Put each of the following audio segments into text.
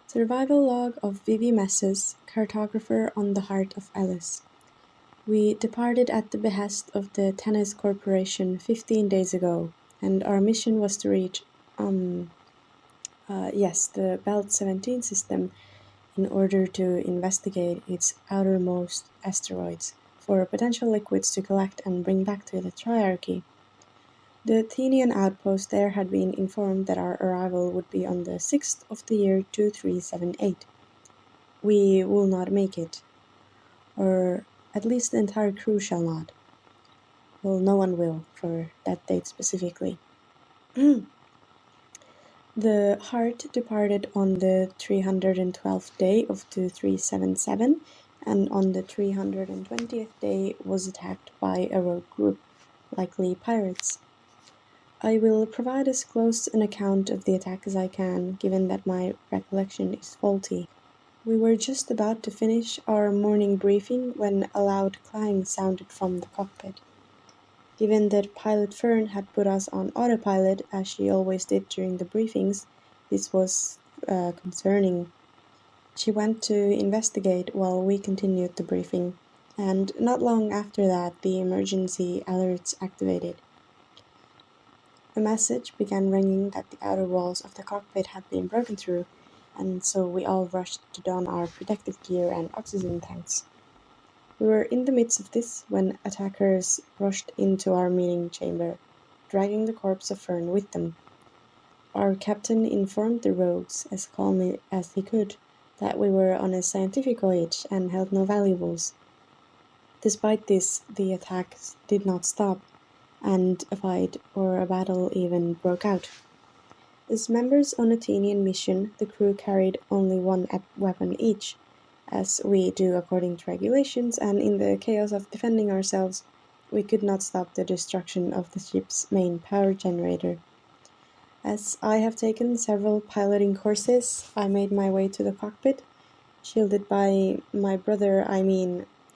Survival log of Vivi Messas, cartographer on the heart of Alice. We departed at the behest of the Tennis Corporation 15 days ago, and our mission was to reach, the Belt 17 system in order to investigate its outermost asteroids for potential liquids to collect and bring back to the Triarchy. The Athenian outpost there had been informed that our arrival would be on the 6th of the year 2378. We will not make it. Or at least the entire crew shall not. Well, no one will, for that date specifically. The Heart departed on the 312th day of 2377, and on the 320th day was attacked by a rogue group, likely pirates. I will provide as close an account of the attack as I can, given that my recollection is faulty. We were just about to finish our morning briefing when a loud clang sounded from the cockpit. Given that Pilot Fern had put us on autopilot, as she always did during the briefings, this was concerning. She went to investigate while we continued the briefing, and not long after that the emergency alerts activated. A message began ringing that the outer walls of the cockpit had been broken through, and so we all rushed to don our protective gear and oxygen tanks. We were in the midst of this when attackers rushed into our meeting chamber, dragging the corpse of Fern with them. Our captain informed the rogues, as calmly as he could, that we were on a scientific voyage and held no valuables. Despite this, the attacks did not stop, and a fight or a battle even broke out. As members on Athenian mission, the crew carried only one weapon each, as we do according to regulations, and in the chaos of defending ourselves, we could not stop the destruction of the ship's main power generator. As I have taken several piloting courses, I made my way to the cockpit, shielded by my brother,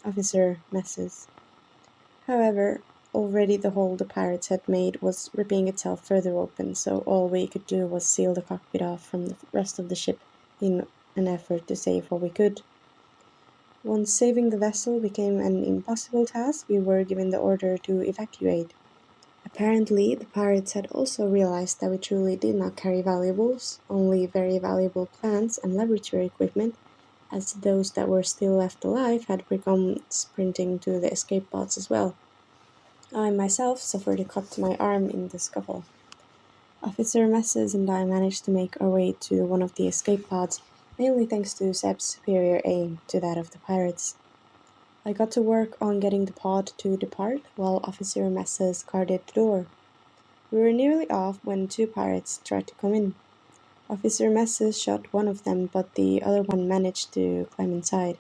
Officer Messas. However, already the hole the pirates had made was ripping itself further open, so all we could do was seal the cockpit off from the rest of the ship in an effort to save what we could. Once saving the vessel became an impossible task, we were given the order to evacuate. Apparently, the pirates had also realized that we truly did not carry valuables, only very valuable plants and laboratory equipment, as those that were still left alive had begun sprinting to the escape pods as well. I myself suffered a cut to my arm in the scuffle. Officer Messas and I managed to make our way to one of the escape pods, mainly thanks to Seb's superior aim to that of the pirates. I got to work on getting the pod to depart, while Officer Messas guarded the door. We were nearly off when two pirates tried to come in. Officer Messas shot one of them, but the other one managed to climb inside.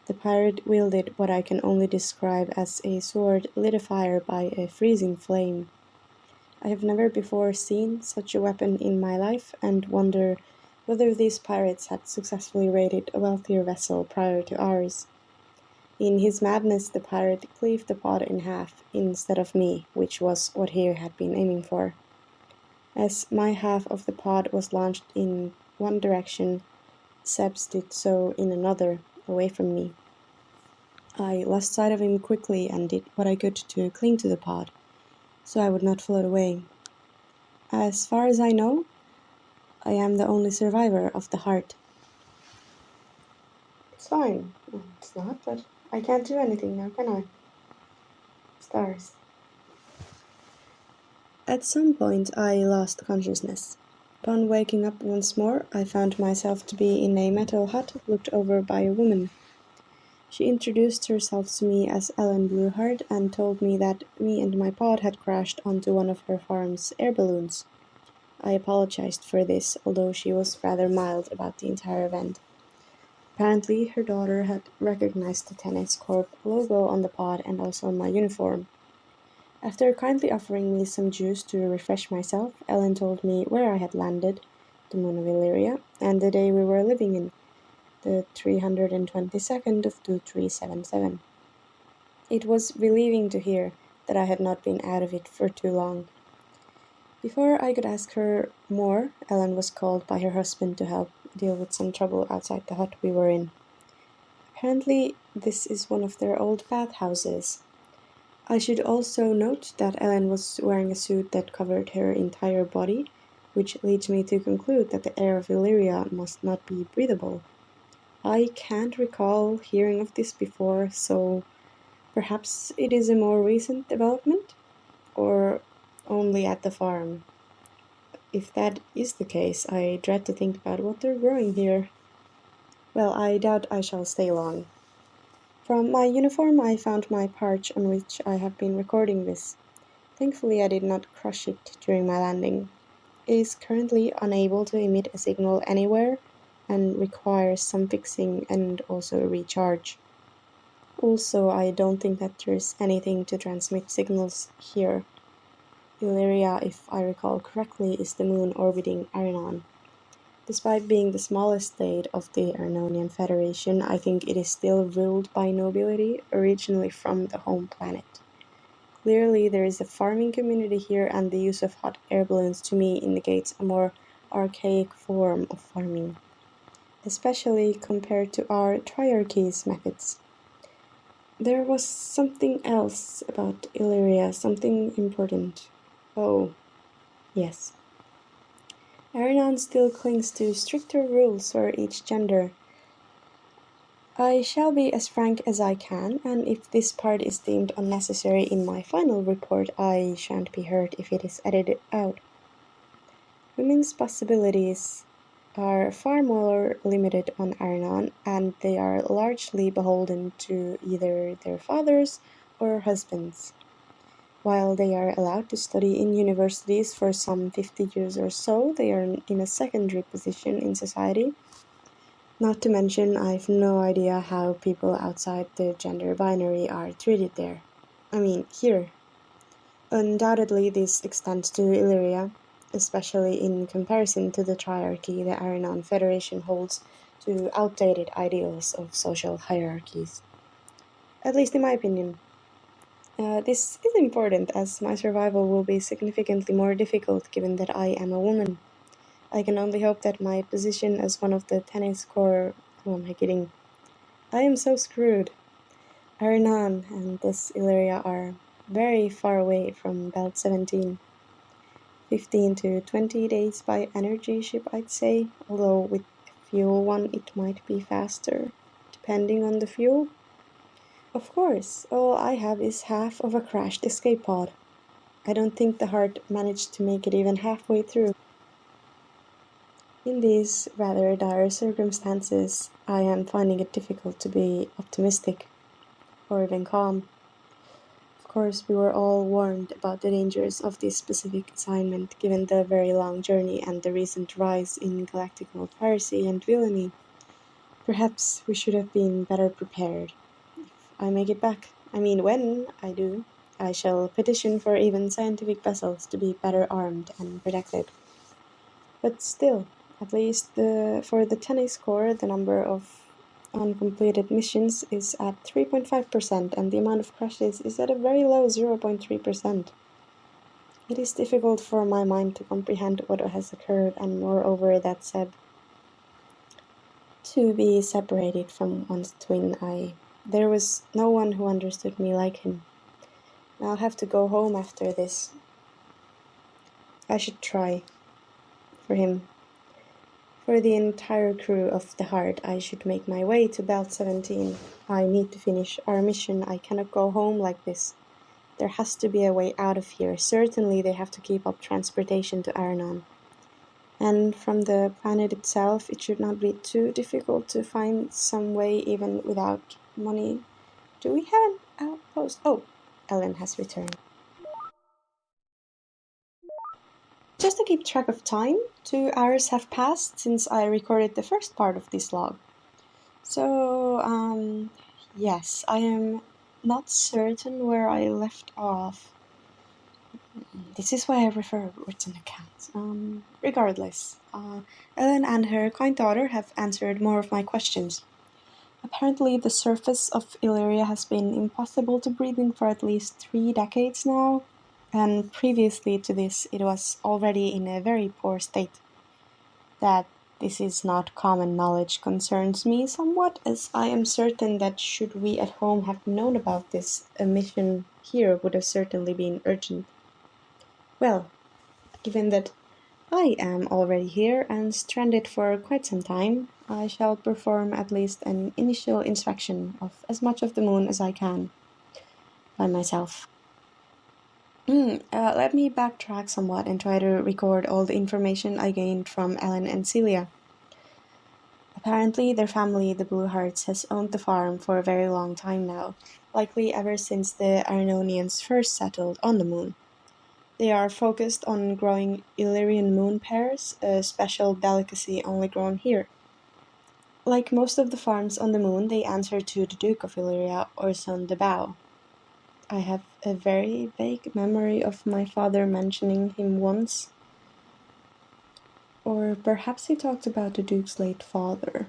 The pirate wielded what I can only describe as a sword lit afire by a freezing flame. I have never before seen such a weapon in my life, and wonder whether these pirates had successfully raided a wealthier vessel prior to ours. In his madness, the pirate cleaved the pod in half, instead of me, which was what he had been aiming for. As my half of the pod was launched in one direction, Seb's did so in another, away from me. I lost sight of him quickly and did what I could to cling to the pod, so I would not float away. As far as I know, I am the only survivor of the Heart. It's fine. It's not, but I can't do anything now, can I? Stars. At some point I lost consciousness. Upon waking up once more, I found myself to be in a metal hut looked over by a woman. She introduced herself to me as Ellen Blueheart and told me that me and my pod had crashed onto one of her farm's air balloons. I apologized for this, although she was rather mild about the entire event. Apparently, her daughter had recognized the Tennis Corp logo on the pod and also on my uniform. After kindly offering me some juice to refresh myself, Ellen told me where I had landed, the moon of Illyria, and the day we were living in, the 322nd of 2377. It was relieving to hear that I had not been out of it for too long. Before I could ask her more, Ellen was called by her husband to help deal with some trouble outside the hut we were in. Apparently, this is one of their old bathhouses. I should also note that Ellen was wearing a suit that covered her entire body, which leads me to conclude that the air of Illyria must not be breathable. I can't recall hearing of this before, so perhaps it is a more recent development? Or only at the farm? If that is the case, I dread to think about what they're growing here. Well, I doubt I shall stay long. From my uniform I found my pouch on which I have been recording this. Thankfully I did not crush it during my landing. It is currently unable to emit a signal anywhere and requires some fixing and also a recharge. Also, I don't think that there's anything to transmit signals here. Illyria, if I recall correctly, is the moon orbiting Arinon. Despite being the smallest state of the Arnonian Federation, I think it is still ruled by nobility, originally from the home planet. Clearly, there is a farming community here, and the use of hot air balloons to me indicates a more archaic form of farming, especially compared to our triarchy's methods. There was something else about Illyria, something important. Oh, yes. Arinon still clings to stricter rules for each gender. I shall be as frank as I can, and if this part is deemed unnecessary in my final report, I shan't be hurt if it is edited out. Women's possibilities are far more limited on Arinon, and they are largely beholden to either their fathers or husbands. While they are allowed to study in universities for some 50 years or so, they are in a secondary position in society. Not to mention, I've no idea how people outside the gender binary are treated there. I mean, here. Undoubtedly, this extends to Illyria, especially in comparison to the triarchy the Arinon Federation holds to outdated ideals of social hierarchies. At least in my opinion. This is important, as my survival will be significantly more difficult given that I am a woman. I can only hope that my position as one of the tennis corps... Who am I kidding? I am so screwed. Arinon and this Illyria are very far away from Belt 17. 15 to 20 days by energy ship, I'd say, although with a fuel one it might be faster, depending on the fuel. Of course, all I have is half of a crashed escape pod. I don't think the heart managed to make it even halfway through. In these rather dire circumstances, I am finding it difficult to be optimistic, or even calm. Of course, we were all warned about the dangers of this specific assignment, given the very long journey and the recent rise in galactical piracy and villainy. Perhaps we should have been better prepared. I make it back. I mean, when I do, I shall petition for even scientific vessels to be better armed and protected. But still, at least for the tennis corps, the number of uncompleted missions is at 3.5%, and the amount of crashes is at a very low 0.3%. It is difficult for my mind to comprehend what has occurred, and moreover, that said, to be separated from one's twin, there was no one who understood me like him. I'll have to go home after this. I should try. For him. For the entire crew of the Heart, I should make my way to Belt 17. I need to finish our mission. I cannot go home like this. There has to be a way out of here. Certainly they have to keep up transportation to Arinon. And from the planet itself, it should not be too difficult to find some way even without money. Do we have an outpost? Oh, Ellen has returned. Just to keep track of time, 2 hours have passed since I recorded the first part of this log. So, yes, I am not certain where I left off. This is why I refer written accounts. Regardless, Ellen and her kind daughter have answered more of my questions. Apparently, the surface of Illyria has been impossible to breathe in for at least 3 decades now, and previously to this, it was already in a very poor state. That this is not common knowledge concerns me somewhat, as I am certain that should we at home have known about this, a mission here would have certainly been urgent. Well, given that I am already here and stranded for quite some time, I shall perform at least an initial inspection of as much of the moon as I can by myself. Let me backtrack somewhat and try to record all the information I gained from Ellen and Celia. Apparently, their family, the Blue Hearts, has owned the farm for a very long time now, likely ever since the Arnonians first settled on the moon. They are focused on growing Illyrian moon pears, a special delicacy only grown here. Like most of the farms on the moon, they answer to the Duke of Illyria, Orson the Bow. I have a very vague memory of my father mentioning him once. Or perhaps he talked about the Duke's late father.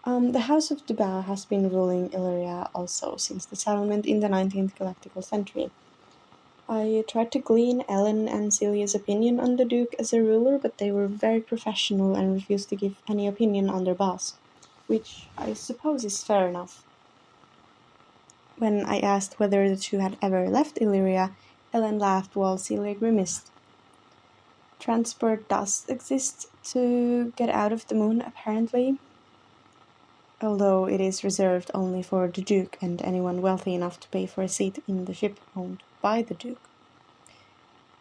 The House of the Bow has been ruling Illyria also since the settlement in the 19th galactical century. I tried to glean Ellen and Celia's opinion on the Duke as a ruler, but they were very professional and refused to give any opinion on their boss, which I suppose is fair enough. When I asked whether the two had ever left Illyria, Ellen laughed while Celia grimaced. Transport does exist to get out of the moon, apparently, although it is reserved only for the Duke and anyone wealthy enough to pay for a seat in the ship owned by the Duke.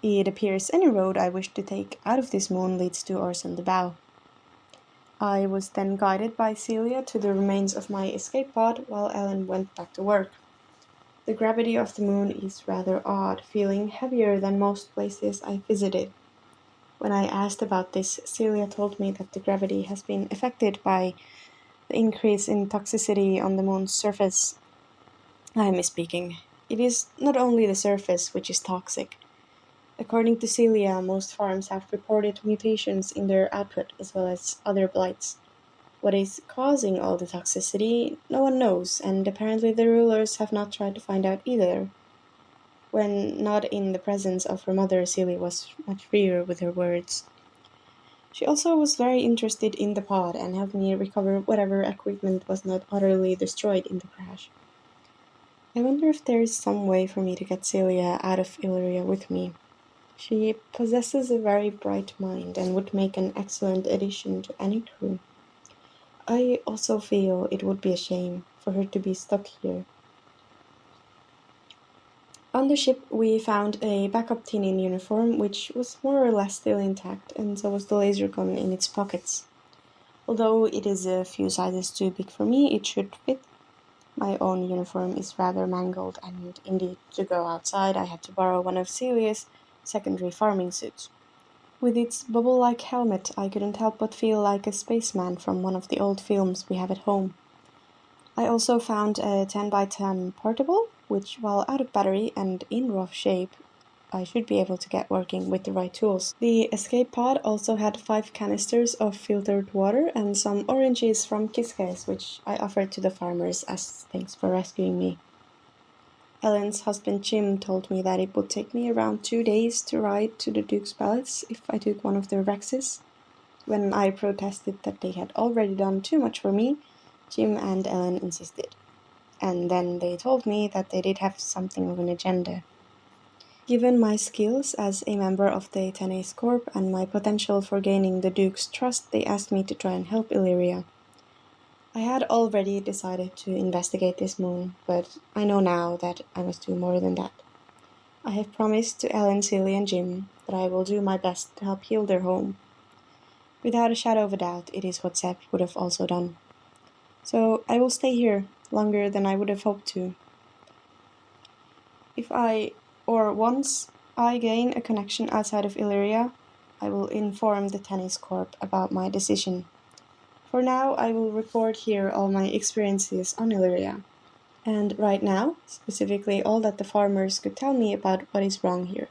It appears any road I wish to take out of this moon leads to Orson the Bow. I was then guided by Celia to the remains of my escape pod while Ellen went back to work. The gravity of the moon is rather odd, feeling heavier than most places I visited. When I asked about this, Celia told me that the gravity has been affected by the increase in toxicity on the moon's surface. I am misspeaking. It is not only the surface which is toxic. According to Celia, most farms have reported mutations in their output as well as other blights. What is causing all the toxicity, no one knows, and apparently the rulers have not tried to find out either. When not in the presence of her mother, Celia was much freer with her words. She also was very interested in the pod and helped me recover whatever equipment was not utterly destroyed in the crash. I wonder if there is some way for me to get Celia out of Illyria with me. She possesses a very bright mind and would make an excellent addition to any crew. I also feel it would be a shame for her to be stuck here. On the ship, we found a backup Tinin uniform, which was more or less still intact, and so was the laser gun in its pockets. Although it is a few sizes too big for me, it should fit. My own uniform is rather mangled, and indeed, to go outside, I had to borrow one of Celia's secondary farming suits. With its bubble-like helmet, I couldn't help but feel like a spaceman from one of the old films we have at home. I also found a 10x10 portable, which, while out of battery and in rough shape, I should be able to get working with the right tools. The escape pod also had 5 canisters of filtered water and some oranges from Kiskes, which I offered to the farmers as thanks for rescuing me. Ellen's husband Jim told me that it would take me around 2 days to ride to the Duke's palace if I took one of their Rexes. When I protested that they had already done too much for me, Jim and Ellen insisted. And then they told me that they did have something of an agenda. Given my skills as a member of the Tenace Corps and my potential for gaining the Duke's trust, they asked me to try and help Illyria. I had already decided to investigate this moon, but I know now that I must do more than that. I have promised to Ellen, Celia, and Jim that I will do my best to help heal their home. Without a shadow of a doubt, it is what Seb would have also done. So I will stay here longer than I would have hoped to. Once I gain a connection outside of Illyria, I will inform the Tennis Corp about my decision. For now, I will record here all my experiences on Illyria. And right now, specifically all that the farmers could tell me about what is wrong here.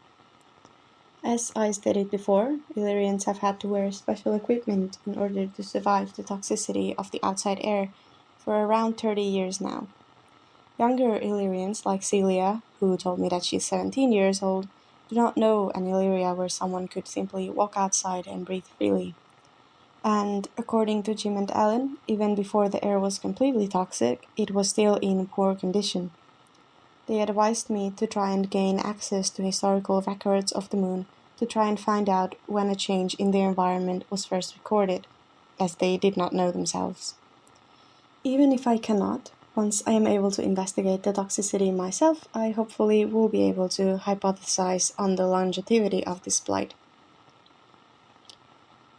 As I stated before, Illyrians have had to wear special equipment in order to survive the toxicity of the outside air for around 30 years now. Younger Illyrians like Celia, who told me that she's 17 years old, do not know an Illyria where someone could simply walk outside and breathe freely. And according to Jim and Ellen, even before the air was completely toxic, it was still in poor condition. They advised me to try and gain access to historical records of the moon to try and find out when a change in the environment was first recorded, as they did not know themselves. Even if I cannot, once I am able to investigate the toxicity myself, I hopefully will be able to hypothesize on the longevity of this blight.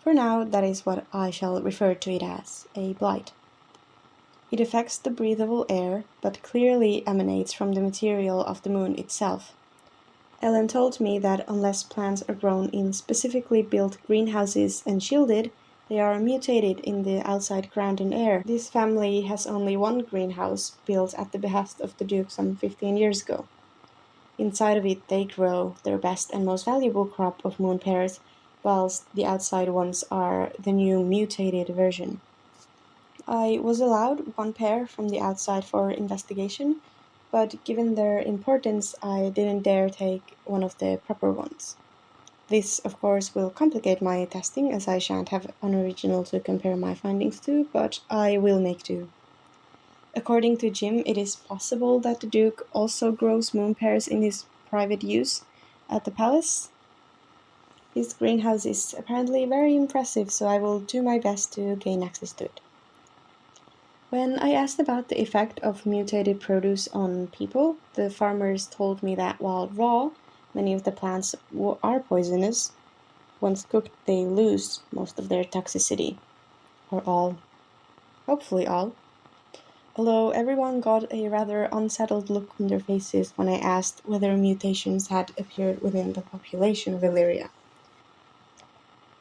For now, that is what I shall refer to it as, a blight. It affects the breathable air, but clearly emanates from the material of the moon itself. Ellen told me that unless plants are grown in specifically built greenhouses and shielded, they are mutated in the outside ground and air. This family has only one greenhouse, built at the behest of the Duke some 15 years ago. Inside of it they grow their best and most valuable crop of moon pears, whilst the outside ones are the new mutated version. I was allowed one pear from the outside for investigation, but given their importance I didn't dare take one of the proper ones. This, of course, will complicate my testing, as I shan't have an original to compare my findings to, but I will make do. According to Jim, it is possible that the Duke also grows moon pears in his private use at the palace. His greenhouse is apparently very impressive, so I will do my best to gain access to it. When I asked about the effect of mutated produce on people, the farmers told me that while raw, many of the plants are poisonous. Once cooked, they lose most of their toxicity. Or all. Hopefully all. Although everyone got a rather unsettled look on their faces when I asked whether mutations had appeared within the population of Illyria.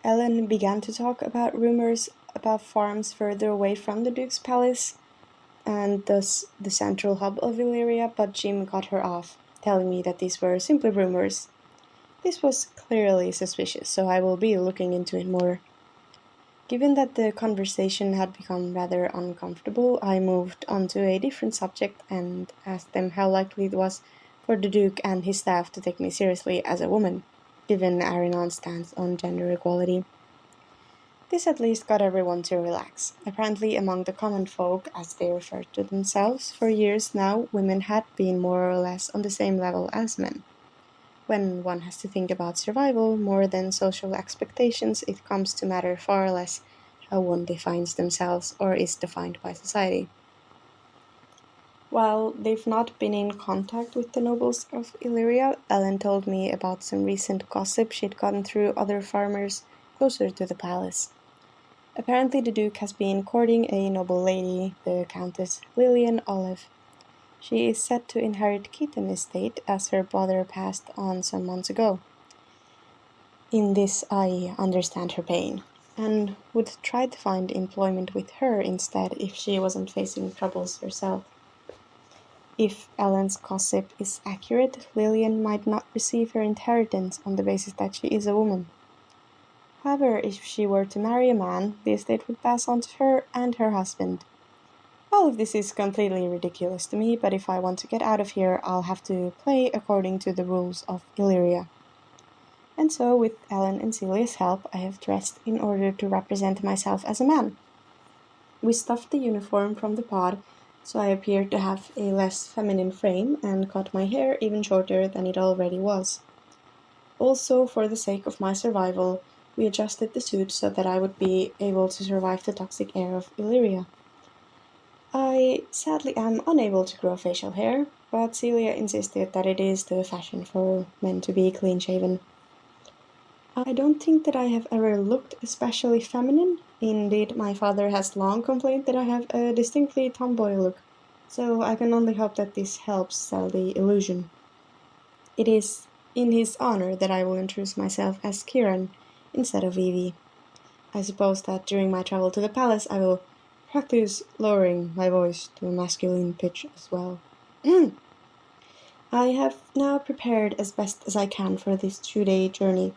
Ellen began to talk about rumors about farms further away from the Duke's palace, and thus the central hub of Illyria, but Jim got her off, telling me that these were simply rumors. This was clearly suspicious, so I will be looking into it more. Given that the conversation had become rather uncomfortable, I moved on to a different subject and asked them how likely it was for the Duke and his staff to take me seriously as a woman, given Arinon's stance on gender equality. This at least got everyone to relax. Apparently among the common folk, as they referred to themselves, for years now women had been more or less on the same level as men. When one has to think about survival more than social expectations, it comes to matter far less how one defines themselves or is defined by society. While they've not been in contact with the nobles of Illyria, Ellen told me about some recent gossip she'd gotten through other farmers closer to the palace. Apparently the Duke has been courting a noble lady, the Countess Lillian Olive. She is set to inherit Keaton estate, as her brother passed on some months ago. In this I understand her pain, and would try to find employment with her instead if she wasn't facing troubles herself. If Ellen's gossip is accurate, Lillian might not receive her inheritance on the basis that she is a woman. However, if she were to marry a man, the estate would pass on to her and her husband. All of this is completely ridiculous to me, but if I want to get out of here, I'll have to play according to the rules of Illyria. And so, with Ellen and Celia's help, I have dressed in order to represent myself as a man. We stuffed the uniform from the pod, so I appeared to have a less feminine frame, and cut my hair even shorter than it already was. Also, for the sake of my survival, we adjusted the suit so that I would be able to survive the toxic air of Illyria. I sadly am unable to grow facial hair, but Celia insisted that it is the fashion for men to be clean-shaven. I don't think that I have ever looked especially feminine. Indeed, my father has long complained that I have a distinctly tomboy look, so I can only hope that this helps sell the illusion. It is in his honor that I will introduce myself as Kieran instead of Vivi. I suppose that during my travel to the palace I will practice lowering my voice to a masculine pitch as well. I have now prepared as best as I can for this 2-day journey.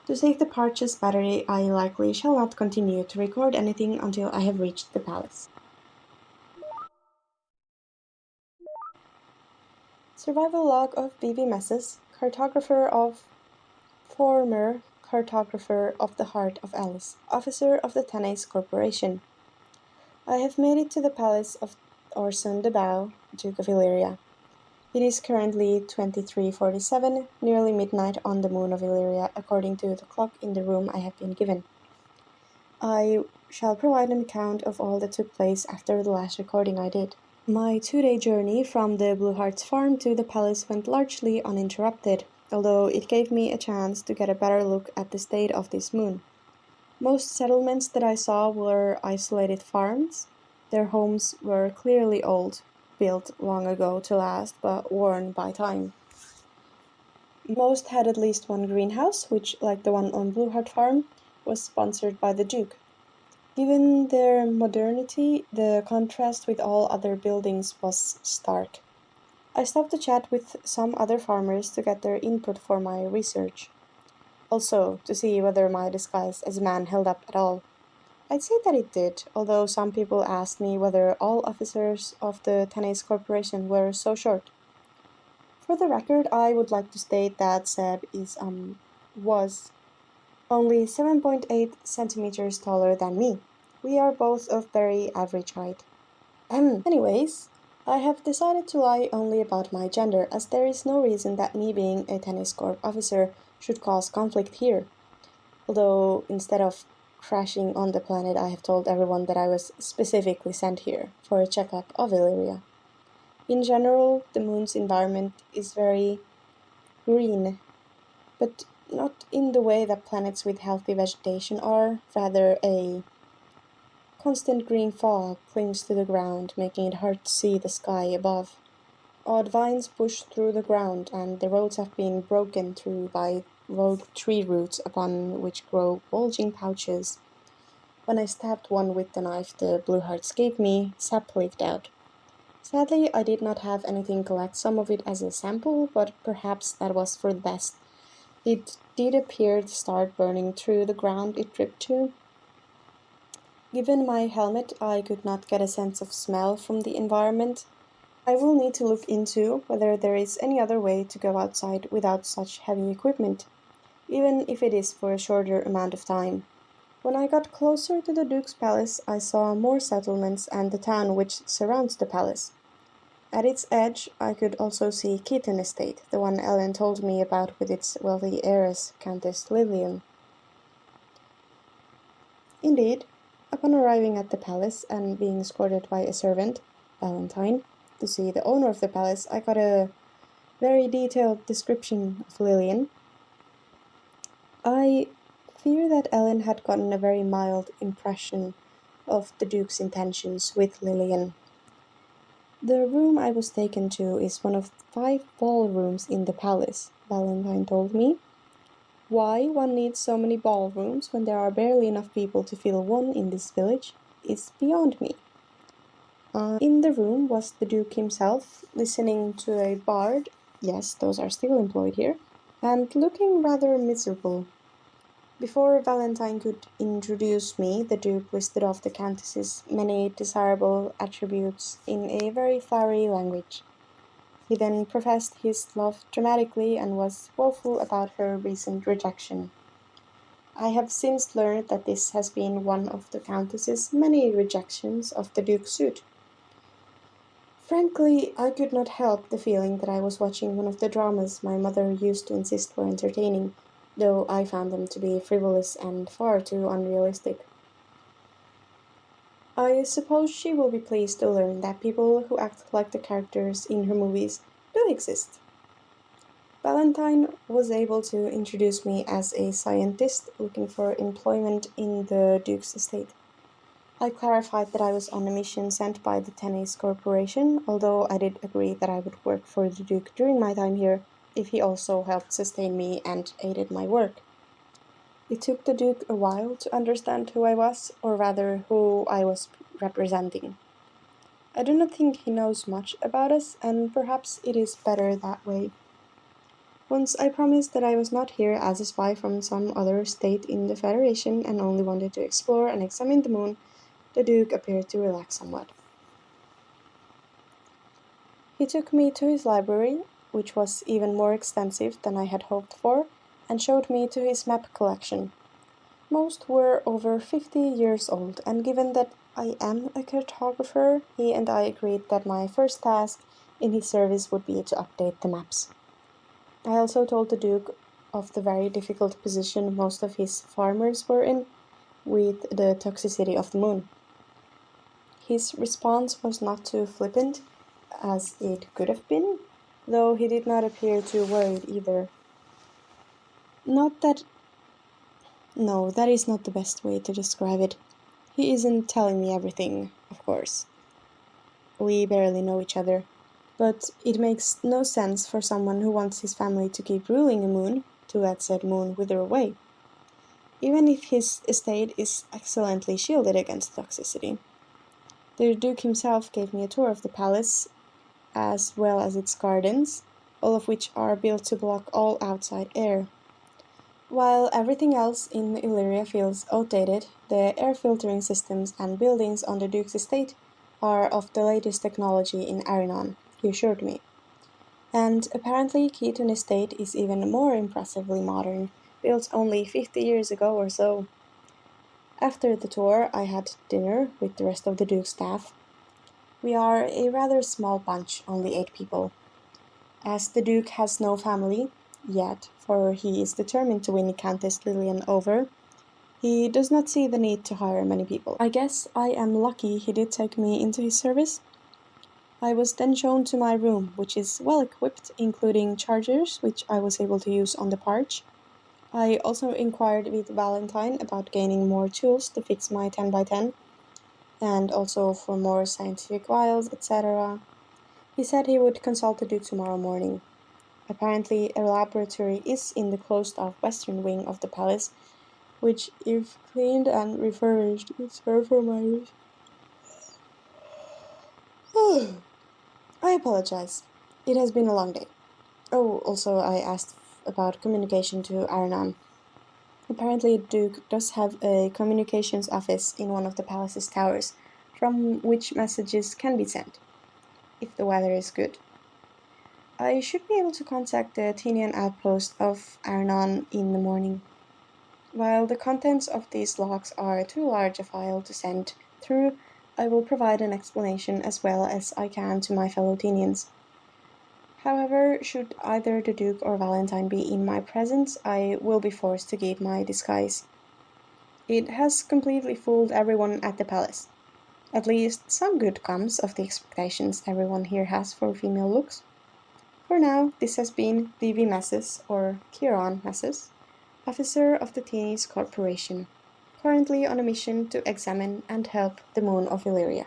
To save the Parch's battery, I likely shall not continue to record anything until I have reached the palace. Survival log of Vivi Messas, cartographer of former cartographer of the heart of Alice, officer of the Tennis Corporation. I have made it to the palace of Orson de Baux, Duke of Illyria. It is currently 23:47, nearly midnight on the moon of Illyria, according to the clock in the room I have been given. I shall provide an account of all that took place after the last recording I did. My 2-day journey from the Blue Hearts farm to the palace went largely uninterrupted, although it gave me a chance to get a better look at the state of this moon. Most settlements that I saw were isolated farms. Their homes were clearly old, built long ago to last, but worn by time. Most had at least one greenhouse, which, like the one on Blue Heart Farm, was sponsored by the Duke. Given their modernity, the contrast with all other buildings was stark. I stopped to chat with some other farmers to get their input for my research. Also, to see whether my disguise as a man held up at all. I'd say that it did, although some people asked me whether all officers of the Tennis Corporation were so short. For the record, I would like to state that Seb was only 7.8 centimeters taller than me. We are both of very average height. Anyways, I have decided to lie only about my gender, as there is no reason that me being a Tennis Corp officer should cause conflict here. Although, instead of crashing on the planet, I have told everyone that I was specifically sent here for a checkup of Illyria. In general, the moon's environment is very green, but not in the way that planets with healthy vegetation are. Rather, a constant green fog clings to the ground, making it hard to see the sky above. Odd vines push through the ground, and the roads have been broken through by rogue tree roots upon which grow bulging pouches. When I stabbed one with the knife the Blue Hearts gave me, sap leaked out. Sadly, I did not have anything collect some of it as a sample, but perhaps that was for the best. It did appear to start burning through the ground it dripped to. Given my helmet, I could not get a sense of smell from the environment. I will need to look into whether there is any other way to go outside without such heavy equipment, even if it is for a shorter amount of time. When I got closer to the Duke's palace, I saw more settlements and the town which surrounds the palace. At its edge, I could also see Keaton Estate, the one Ellen told me about with its wealthy heiress, Countess Lillian. Indeed, upon arriving at the palace and being escorted by a servant, Valentine, to see the owner of the palace, I got a very detailed description of Lillian. I fear that Ellen had gotten a very mild impression of the Duke's intentions with Lillian. The room I was taken to is one of 5 ballrooms in the palace, Valentine told me. Why one needs so many ballrooms when there are barely enough people to fill one in this village is beyond me. In the room was the Duke himself, listening to a bard, yes, those are still employed here, and looking rather miserable. Before Valentine could introduce me, the Duke listed off the Countess's many desirable attributes in a very flowery language. He then professed his love dramatically and was woeful about her recent rejection. I have since learned that this has been one of the Countess's many rejections of the Duke's suit. Frankly, I could not help the feeling that I was watching one of the dramas my mother used to insist were entertaining, though I found them to be frivolous and far too unrealistic. I suppose she will be pleased to learn that people who act like the characters in her movies do exist. Valentine was able to introduce me as a scientist looking for employment in the Duke's estate. I clarified that I was on a mission sent by the Tennis Corporation, although I did agree that I would work for the Duke during my time here if he also helped sustain me and aided my work. It took the Duke a while to understand who I was, or rather who I was representing. I do not think he knows much about us, and perhaps it is better that way. Once I promised that I was not here as a spy from some other state in the Federation and only wanted to explore and examine the moon, the Duke appeared to relax somewhat. He took me to his library, which was even more extensive than I had hoped for, and showed me to his map collection. Most were over 50 years old, and given that I am a cartographer, he and I agreed that my first task in his service would be to update the maps. I also told the Duke of the very difficult position most of his farmers were in with the toxicity of the moon. His response was not too flippant as it could have been, though he did not appear too worried either. Not that... No, that is not the best way to describe it. He isn't telling me everything, of course. We barely know each other, but it makes no sense for someone who wants his family to keep ruling a moon to let said moon wither away, even if his estate is excellently shielded against toxicity. The Duke himself gave me a tour of the palace, as well as its gardens, all of which are built to block all outside air. While everything else in Illyria feels outdated, the air filtering systems and buildings on the Duke's estate are of the latest technology in Arinon, he assured me. And apparently Keaton Estate is even more impressively modern, built only 50 years ago or so. After the tour, I had dinner with the rest of the Duke's staff. We are a rather small bunch, only 8 people. As the Duke has no family, yet, for he is determined to win Countess Lillian over, he does not see the need to hire many people. I guess I am lucky he did take me into his service. I was then shown to my room, which is well equipped, including chargers, which I was able to use on the parch. I also inquired with Valentine about gaining more tools to fix my 10x10, and also for more scientific vials, etc. He said he would consult the Duke tomorrow morning. Apparently, a laboratory is in the closed-off western wing of the palace, which, if cleaned and refurbished, would serve for my use. I apologize. It has been a long day. Oh, also I asked about communication to Arnon. Apparently, Duke does have a communications office in one of the palace's towers, from which messages can be sent, if the weather is good. I should be able to contact the Tenian outpost of Arnon in the morning. While the contents of these logs are too large a file to send through, I will provide an explanation as well as I can to my fellow Tenians. However, should either the Duke or Valentine be in my presence, I will be forced to keep my disguise. It has completely fooled everyone at the palace. At least some good comes of the expectations everyone here has for female looks. For now, this has been Vivi Messas, or Kieran Messas, officer of the Teenies Corporation, currently on a mission to examine and help the moon of Illyria.